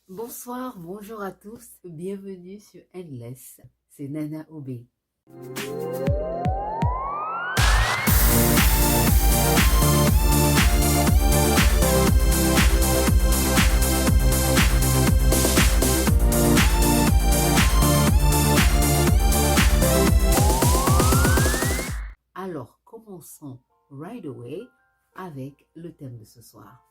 Bonsoir, bonjour à tous, bienvenue sur Endless, c'est Nana Obé. Alors, commençons right away avec le thème de ce soir.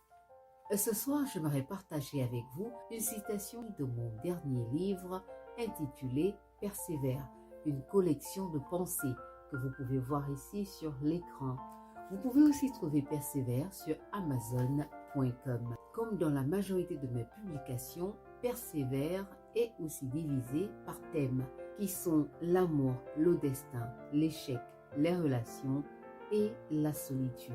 Ce soir, j'aimerais partager avec vous une citation de mon dernier livre intitulé Persévère, une collection de pensées que vous pouvez voir ici sur l'écran. Vous pouvez aussi trouver Persévère sur Amazon.com. Comme dans la majorité de mes publications, Persévère est aussi divisé par thèmes qui sont l'amour, le destin, l'échec, les relations et la solitude.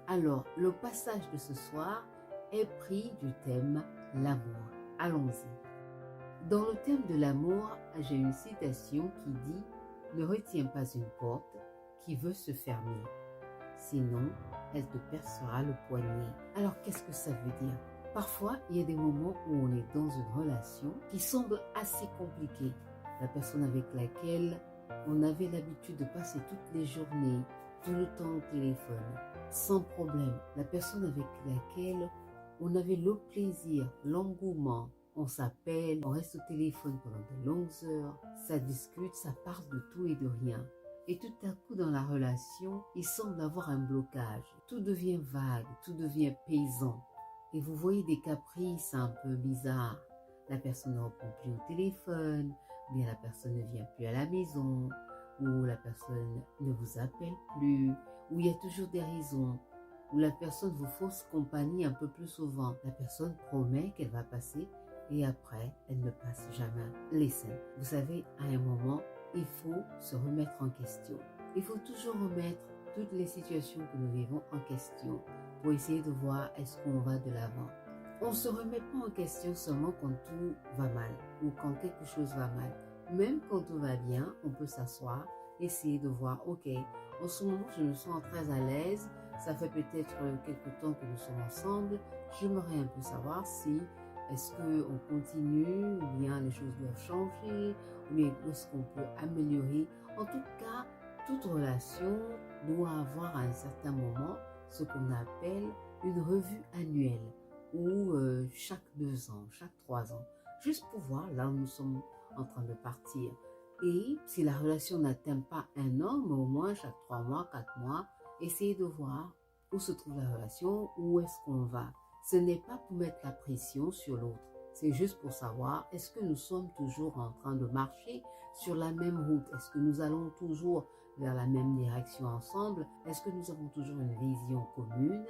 Alors, le passage de ce soir est pris du thème l'amour. Allons-y. Dans le thème de l'amour, j'ai une citation qui dit « Ne retiens pas une porte qui veut se fermer, sinon elle te percera le poignet. » Alors qu'est-ce que ça veut dire? Parfois, il y a des moments où on est dans une relation qui semble assez compliquée. La personne avec laquelle on avait l'habitude de passer toutes les journées, tout le temps au téléphone, sans problème. La personne avec laquelle on avait le plaisir, l'engouement, on s'appelle, on reste au téléphone pendant de longues heures, ça discute, ça parle de tout et de rien. Et tout à coup dans la relation, il semble avoir un blocage. Tout devient vague, tout devient pesant. Et vous voyez des caprices un peu bizarres. La personne ne répond plus au téléphone, ou bien la personne ne vient plus à la maison, ou la personne ne vous appelle plus, ou il y a toujours des raisons, où la personne vous fausse compagnie un peu plus souvent. La personne promet qu'elle va passer et après, elle ne passe jamais. Listen, vous savez, à un moment, il faut se remettre en question. Il faut toujours remettre toutes les situations que nous vivons en question pour essayer de voir est-ce qu'on va de l'avant. On ne se remet pas en question seulement quand tout va mal ou quand quelque chose va mal. Même quand tout va bien, on peut s'asseoir, essayer de voir, ok, en ce moment, je me sens très à l'aise. Ça fait peut-être quelque temps que nous sommes ensemble. J'aimerais un peu savoir si est-ce qu'on continue ou bien les choses doivent changer ou bien est-ce qu'on peut améliorer. En tout cas, toute relation doit avoir à un certain moment ce qu'on appelle une revue annuelle ou chaque 2 ans, chaque 3 ans, juste pour voir là où nous sommes en train de partir. Et si la relation n'atteint pas un an, mais au moins chaque 3 mois, 4 mois, essayez de voir où se trouve la relation, où est-ce qu'on va. Ce n'est pas pour mettre la pression sur l'autre, c'est juste pour savoir est-ce que nous sommes toujours en train de marcher sur la même route, est-ce que nous allons toujours vers la même direction ensemble, est-ce que nous avons toujours une vision commune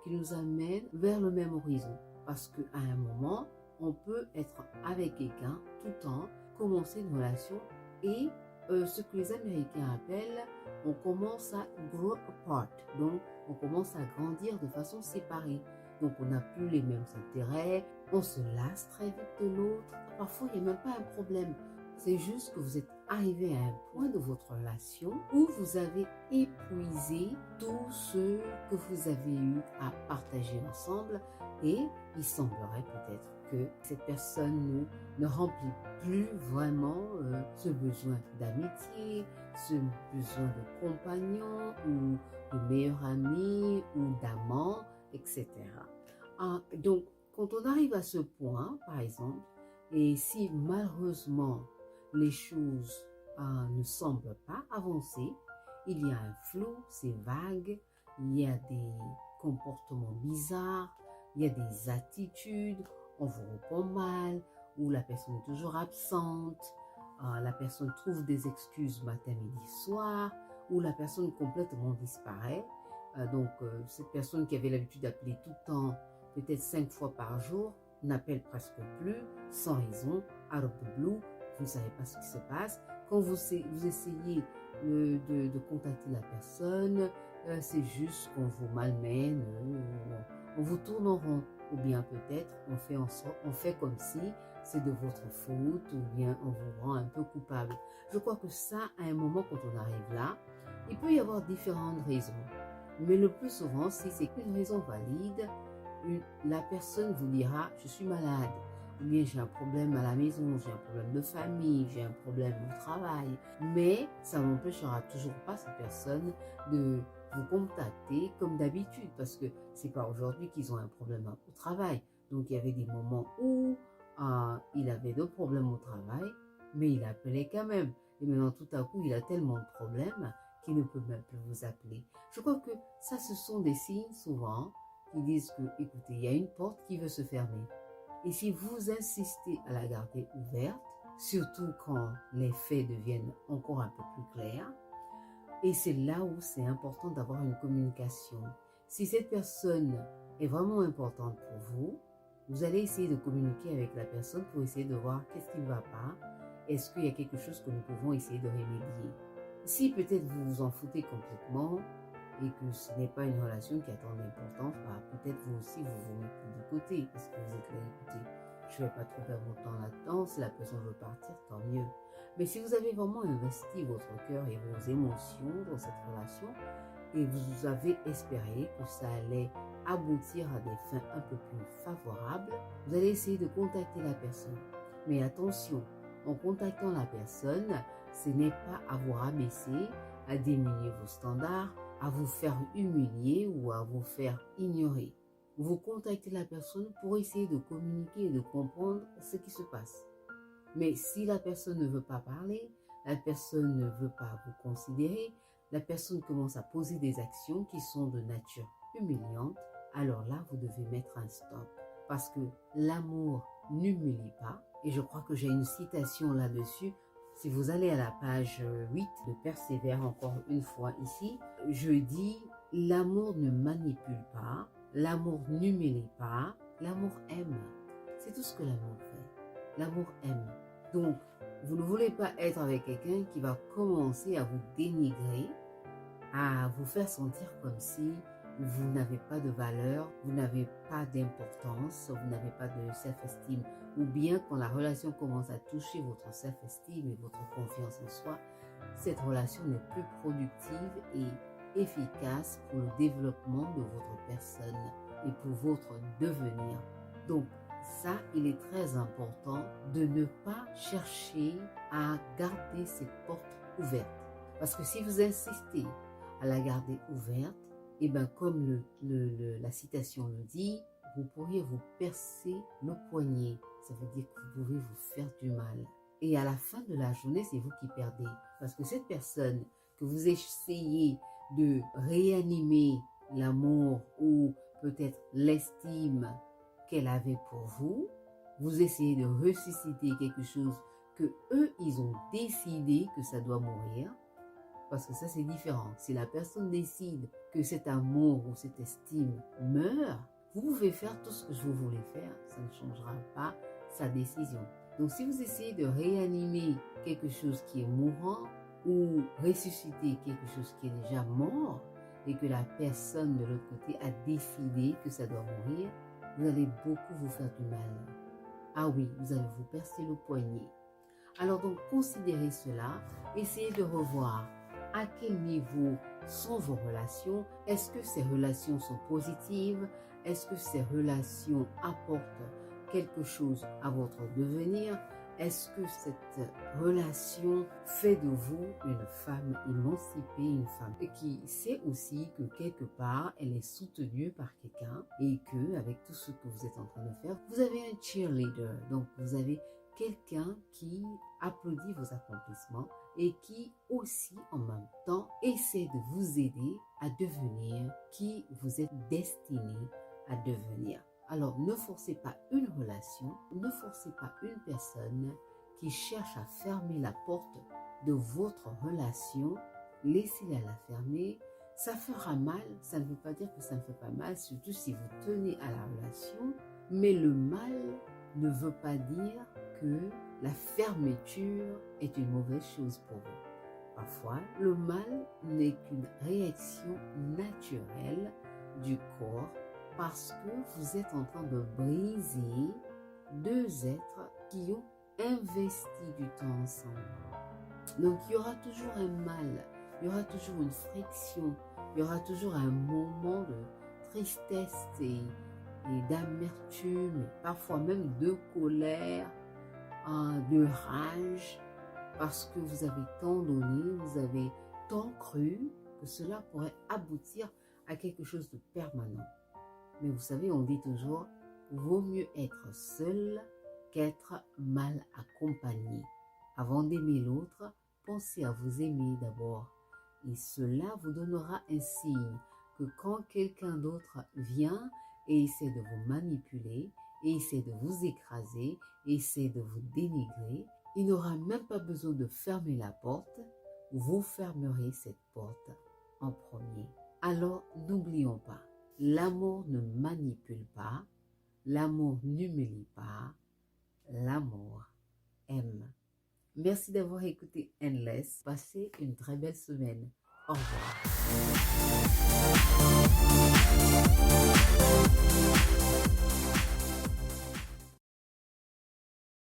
qui nous amène vers le même horizon. Parce qu'à un moment, on peut être avec quelqu'un tout en commencer une relation et ce que les Américains appellent, on commence à grow apart. Donc, on commence à grandir de façon séparée. Donc, on n'a plus les mêmes intérêts, on se lasse très vite de l'autre. Parfois, il n'y a même pas un problème. C'est juste que vous êtes arrivé à un point de votre relation où vous avez épuisé tout ce que vous avez eu à partager ensemble et il semblerait peut-être que cette personne ne remplit plus vraiment ce besoin d'amitié, ce besoin de compagnon ou de meilleur ami ou d'amant, etc. Donc, quand on arrive à ce point, par exemple, et si malheureusement les choses ne semblent pas avancer, il y a un flou, c'est vague, il y a des comportements bizarres, il y a des attitudes, on vous répond mal, ou la personne est toujours absente, la personne trouve des excuses matin, midi, soir, ou la personne complètement disparaît. Donc, cette personne qui avait l'habitude d'appeler tout le temps, peut-être 5 fois par jour, n'appelle presque plus, sans raison, out of the blue, vous ne savez pas ce qui se passe. Quand vous essayez de contacter la personne, c'est juste qu'on vous malmène, on vous tourne en rond. Ou bien peut-être on fait comme si c'est de votre faute, ou bien on vous rend un peu coupable. Je crois que ça, à un moment quand on arrive là, il peut y avoir différentes raisons. Mais le plus souvent, si c'est une raison valide, la personne vous dira « je suis malade » ou bien j'ai un problème à la maison, j'ai un problème de famille, j'ai un problème au travail. Mais ça n'empêchera toujours pas cette personne de vous contacter comme d'habitude, parce que c'est pas aujourd'hui qu'ils ont un problème au travail. Donc il y avait des moments où il avait d'autres problèmes au travail, mais il appelait quand même. Et maintenant tout à coup il a tellement de problèmes qu'il ne peut même plus vous appeler. Je crois que ça, ce sont des signes souvent qui disent que, écoutez, il y a une porte qui veut se fermer. Et si vous insistez à la garder ouverte, surtout quand les faits deviennent encore un peu plus clairs, et c'est là où c'est important d'avoir une communication. Si cette personne est vraiment importante pour vous, vous allez essayer de communiquer avec la personne pour essayer de voir qu'est-ce qui ne va pas. Est-ce qu'il y a quelque chose que nous pouvons essayer de remédier? Si peut-être vous vous en foutez complètement et que ce n'est pas une relation qui a tant d'importance, peut-être vous aussi vous vous mettez de côté parce que vous êtes là, écoutez, je ne vais pas trop perdre mon temps là-dedans, si la personne veut partir, tant mieux. Mais si vous avez vraiment investi votre cœur et vos émotions dans cette relation et vous avez espéré que ça allait aboutir à des fins un peu plus favorables, vous allez essayer de contacter la personne. Mais attention, en contactant la personne, ce n'est pas à vous rabaisser, à diminuer vos standards, à vous faire humilier ou à vous faire ignorer. Vous contactez la personne pour essayer de communiquer et de comprendre ce qui se passe. Mais si la personne ne veut pas parler, la personne ne veut pas vous considérer, la personne commence à poser des actions qui sont de nature humiliante, alors là, vous devez mettre un stop. Parce que l'amour n'humilie pas. Et je crois que j'ai une citation là-dessus. Si vous allez à la page 8 de Persévère encore une fois ici, je dis « L'amour ne manipule pas, l'amour n'humilie pas, l'amour aime. » C'est tout ce que l'amour fait. L'amour aime. Donc, vous ne voulez pas être avec quelqu'un qui va commencer à vous dénigrer, à vous faire sentir comme si vous n'avez pas de valeur, vous n'avez pas d'importance, vous n'avez pas de self-esteem. Ou bien quand la relation commence à toucher votre self-esteem et votre confiance en soi, cette relation n'est plus productive et efficace pour le développement de votre personne et pour votre devenir. Donc, ça, il est très important de ne pas chercher à garder cette porte ouverte. Parce que si vous insistez à la garder ouverte, et bien comme la citation le dit, vous pourriez vous percer le poignet. Ça veut dire que vous pouvez vous faire du mal. Et à la fin de la journée, c'est vous qui perdez. Parce que cette personne que vous essayez de réanimer l'amour ou peut-être l'estime qu'elle avait pour vous, vous essayez de ressusciter quelque chose que eux, ils ont décidé que ça doit mourir. Parce que ça, c'est différent. Si la personne décide que cet amour ou cette estime meurt, vous pouvez faire tout ce que vous voulez faire. Ça ne changera pas sa décision. Donc, si vous essayez de réanimer quelque chose qui est mourant ou ressusciter quelque chose qui est déjà mort et que la personne de l'autre côté a décidé que ça doit mourir, vous allez beaucoup vous faire du mal. Ah oui, vous allez vous percer le poignet. Alors donc, considérez cela. Essayez de revoir à quel niveau sont vos relations. Est-ce que ces relations sont positives? Est-ce que ces relations apportent quelque chose à votre devenir? Est-ce que cette relation fait de vous une femme émancipée, une femme qui sait aussi que quelque part, elle est soutenue par quelqu'un et que avec tout ce que vous êtes en train de faire, vous avez un cheerleader. Donc, vous avez quelqu'un qui applaudit vos accomplissements et qui aussi en même temps essaie de vous aider à devenir qui vous êtes destiné à devenir. Alors ne forcez pas une relation, ne forcez pas une personne qui cherche à fermer la porte de votre relation. Laissez-la la fermer. Ça fera mal, ça ne veut pas dire que ça ne fait pas mal, surtout si vous tenez à la relation, mais le mal ne veut pas dire que la fermeture est une mauvaise chose pour vous. Parfois, le mal n'est qu'une réaction naturelle du corps parce que vous êtes en train de briser deux êtres qui ont investi du temps ensemble. Donc, il y aura toujours un mal, il y aura toujours une friction, il y aura toujours un moment de tristesse et et d'amertume, et parfois même de colère, de rage, parce que vous avez tant donné, vous avez tant cru que cela pourrait aboutir à quelque chose de permanent. Mais vous savez, on dit toujours, vaut mieux être seul qu'être mal accompagné. Avant d'aimer l'autre, pensez à vous aimer d'abord. Et cela vous donnera un signe que quand quelqu'un d'autre vient et essaie de vous manipuler, et essaie de vous écraser, et essaie de vous dénigrer, il n'aura même pas besoin de fermer la porte, vous fermerez cette porte en premier. Alors n'oublions pas, l'amour ne manipule pas, l'amour n'humilie pas, l'amour aime. Merci d'avoir écouté Endless. Passez une très belle semaine. Au revoir.